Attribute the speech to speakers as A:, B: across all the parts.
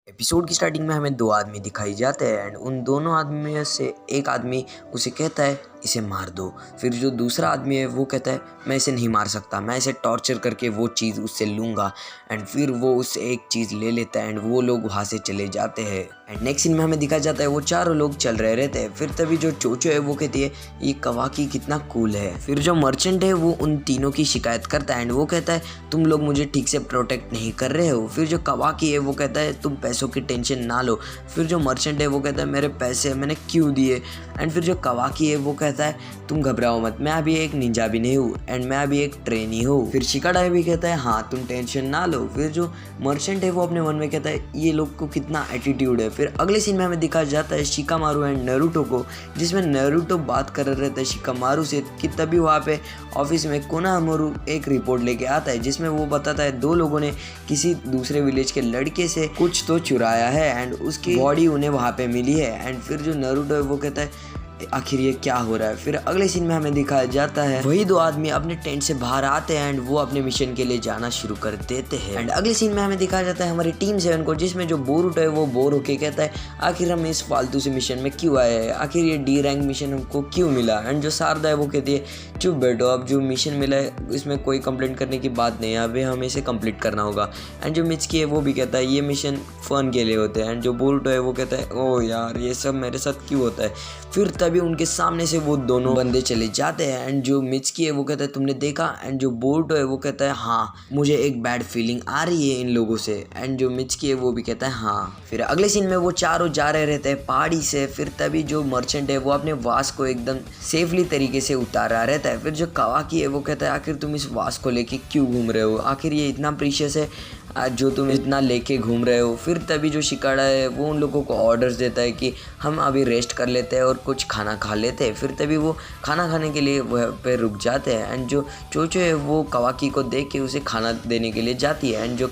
A: Episode की starting में हमें दो आदमी दिखाई जाते हैं एंड उन दोनों आदमी में से एक आदमी उसे कहता है इसे मार दो। फिर जो दूसरा आदमी है वो कहता है मैं इसे नहीं मार सकता, मैं इसे टॉर्चर करके वो चीज़ उससे लूँगा। एंड फिर वो उससे एक चीज़ ले लेता है एंड वो लोग वहाँ से चले जाते हैं। एंड नेक्स्ट सीन में हमें दिखाया जाता है वो चारों लोग चल रहे रहते हैं। फिर तभी जो चोचो है वो कहती है ये कवाकी कितना कूल है। फिर जो मर्चेंट है वो उन तीनों की शिकायत करता है एंड वो कहता है तुम लोग मुझे ठीक से प्रोटेक्ट नहीं कर रहे हो। फिर जो कवाकी है वो कहता है तुम पैसों की टेंशन ना लो। फिर जो मर्चेंट है वो कहता है मेरे पैसे मैंने क्यों दिए। एंड फिर जो कवाकी है वो कहता है तुम घबराओ मत, मैं अभी एक निंजा भी नहीं हूँ एंड मैं अभी एक ट्रेनी हूँ। फिर शिकाडा भी कहता है हाँ तुम टेंशन ना लो। फिर जो मर्चेंट है वो अपने मन में कहता है ये लोग को कितना एटीट्यूड है। फिर अगले सीन में हमें दिखाया जाता है शिकामारू एंड नारुतो को, जिसमें नारुतो बात कर रहे थे शिकामारू से कि तभी वहाँ पे ऑफिस में कोनोहामारू एक रिपोर्ट लेके आता है जिसमें वो बताता है दो लोगों ने किसी दूसरे विलेज के लड़के से कुछ तो चुराया है एंड उसकी बॉडी उन्हें वहाँ पे मिली है। एंड फिर जो नारुतो है वो कहता है आखिर ये क्या हो रहा है। फिर अगले सीन में हमें दिखाया जाता है वही दो आदमी अपने टेंट से बाहर आते हैं एंड वो अपने मिशन के लिए जाना शुरू कर देते हैं। एंड अगले सीन में हमें दिखाया जाता है हमारी टीम 7 को, जिसमें जो बोरुटो है वो बोर होके कहता है आखिर हम इस फालतू से मिशन में क्यों आए हैं, आखिर ये डी रैंक मिशन हमको क्यों मिला। एंड जो शारदा है वो कहती है चुप बैठो, अब जो मिशन मिला है इसमें कोई कंप्लेंट करने की बात नहीं है, अभी हमें इसे कंप्लीट करना होगा। एंड जो मिचकी है वो भी कहता है ये मिशन फन के लिए होते हैं। एंड जो बोरुटो है वो कहता है ओह यार ये सब मेरे साथ क्यों होता है। फिर तभी उनके सामने से वो दोनों बंदे चले जाते हैं एंड जो मिचकी है वो कहता है तुमने देखा। एंड जो बोरुटो है वो कहता है हाँ मुझे एक बैड फीलिंग आ रही है इन लोगों से। एंड जो मिचकी है वो भी कहता है हाँ। फिर अगले सीन में वो चारों जा रहे रहते हैं पहाड़ी से। फिर तभी जो मर्चेंट है वो अपने वास को एकदम सेफली तरीके से उतार रहा रहता है। फिर जो कवाकी है वो कहता है आखिर तुम इस वास को लेके क्यों घूम रहे हो, आखिर ये इतना प्रीशियस है जो तुम इतना लेके घूम रहे हो। फिर तभी जो शिकाडा है वो उन लोगों को ऑर्डर्स देता है कि हम अभी रेस्ट कर लेते हैं और कुछ खाना खा लेते हैं। फिर तभी वो खाना खाने के लिए वह पे रुक जाते हैं एंड जो चोचो है वो कवाकी को देख के उसे खाना देने के लिए जाती है एंड जो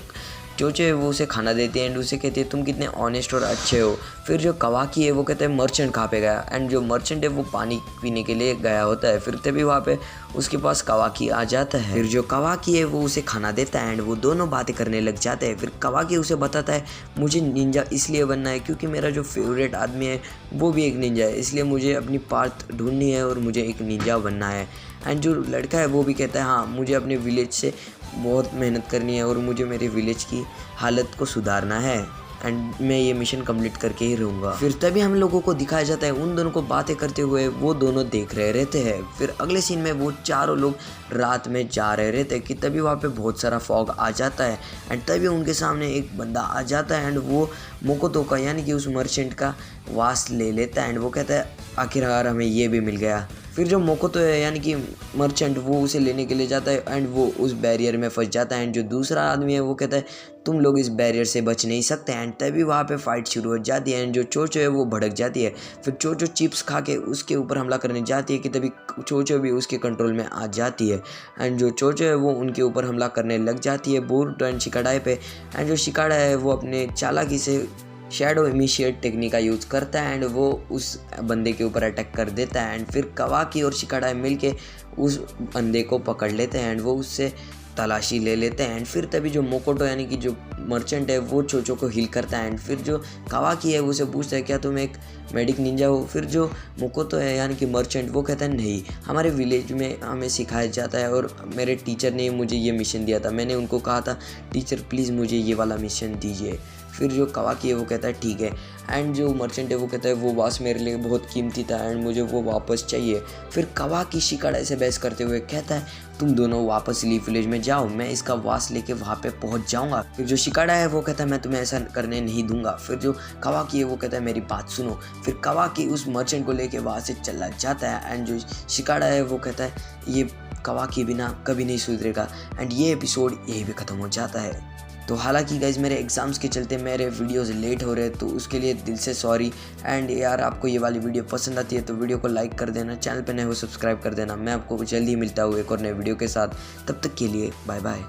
A: चोचो है वो उसे खाना देती है एंड उसे कहती है तुम कितने ऑनेस्ट और अच्छे हो। फिर जो कवाकी है वो कहते हैं मर्चेंट कहाँ पे गया। एंड जो मर्चेंट है वो पानी पीने के लिए गया होता है। फिर तभी वहाँ पे उसके पास कवाकी आ जाता है। फिर जो कवाकी है वो उसे खाना देता है एंड वो दोनों बातें करने लग जाते हैं। फिर कवाकी उसे बताता है मुझे निंजा इसलिए बनना है क्योंकि मेरा जो फेवरेट आदमी है वो भी एक निंजा है, इसलिए मुझे अपनी पार्ट ढूंढनी है और मुझे एक निंजा बनना है। एंड जो लड़का है वो भी कहता है हाँ मुझे अपने विलेज से बहुत मेहनत करनी है और मुझे मेरे विलेज की हालत को सुधारना है एंड मैं ये मिशन कंप्लीट करके ही रहूँगा। फिर तभी हम लोगों को दिखाया जाता है उन दोनों को बातें करते हुए वो दोनों देख रहे रहते हैं। फिर अगले सीन में वो चारों लोग रात में जा रहे रहते हैं कि तभी वहाँ पे बहुत सारा फॉग आ जाता है एंड तभी उनके सामने एक बंदा आ जाता है एंड वो मोकोतो का यानी कि उस मर्चेंट का वास ले लेता है एंड वो कहता है आखिरकार हमें ये भी मिल गया। फिर जो मोकोतो है यानी कि मर्चेंट वो उसे लेने के लिए जाता है एंड वो उस बैरियर में फंस जाता है एंड जो दूसरा आदमी है वो कहता है तुम लोग इस बैरियर से बच नहीं सकते। एंड तभी वहाँ पे फाइट शुरू हो जाती है एंड जो चोचो है वो भड़क जाती है। फिर चोचो चिप्स खा के उसके ऊपर हमला करने जाती है कि तभी चोचो भी उसके कंट्रोल में आ जाती है एंड जो चोचो है वो उनके ऊपर हमला करने लग जाती है बोरुटो एंड शिकाडा पे। एंड जो शिकाडा है वो अपने चालाकी से शैडो इनिशिएट टेक्निक का यूज़ करता है एंड वो उस बंदे के ऊपर अटैक कर देता है एंड फिर कवाकी और शिकाडा मिलके उस बंदे को पकड़ लेते हैं एंड वो उससे तलाशी ले लेते हैं। एंड फिर तभी जो मोकोटो यानी कि जो मर्चेंट है वो चोचो को हील करता है एंड फिर जो कवाकी है वो उसे पूछता है क्या तुम एक मेडिक निंजा हो। फिर जो मोकोतो है यानी कि मर्चेंट वो कहता है नहीं, हमारे विलेज में हमें सिखाया जाता है और मेरे टीचर ने मुझे ये मिशन दिया था, मैंने उनको कहा था टीचर प्लीज़ मुझे ये वाला मिशन दीजिए। फिर जो कवाकी है वो कहता है ठीक है एंड जो मर्चेंट है वो कहता है वो वास मेरे लिए बहुत कीमती था एंड मुझे वो वापस चाहिए। फिर कवाकी शिकाडा से बहस करते हुए कहता है तुम दोनों वापस लीफ विलेज में जाओ, मैं इसका वास लेके वहाँ पे पहुँच जाऊँगा। फिर जो शिकाडा है वो कहता है मैं तुम्हें ऐसा करने नहीं दूंगा। फिर जो कवाकी है वो कहता है मेरी बात सुनो। फिर कवाकी उस मर्चेंट को लेके वहाँ से चला जाता है एंड जो शिकाडा है वो कहता है ये कवाकी बिना कभी नहीं सुधरेगा एंड ये एपिसोड यही भी ख़त्म हो जाता है। तो हालांकि गाइज मेरे एग्ज़ाम्स के चलते मेरे वीडियोस लेट हो रहे हैं तो उसके लिए दिल से सॉरी। एंड यार आपको ये वाली वीडियो पसंद आती है तो वीडियो को लाइक कर देना, चैनल पर नए हो सब्सक्राइब कर देना। मैं आपको जल्दी ही मिलता हूँ एक और नए वीडियो के साथ, तब तक के लिए बाय बाय।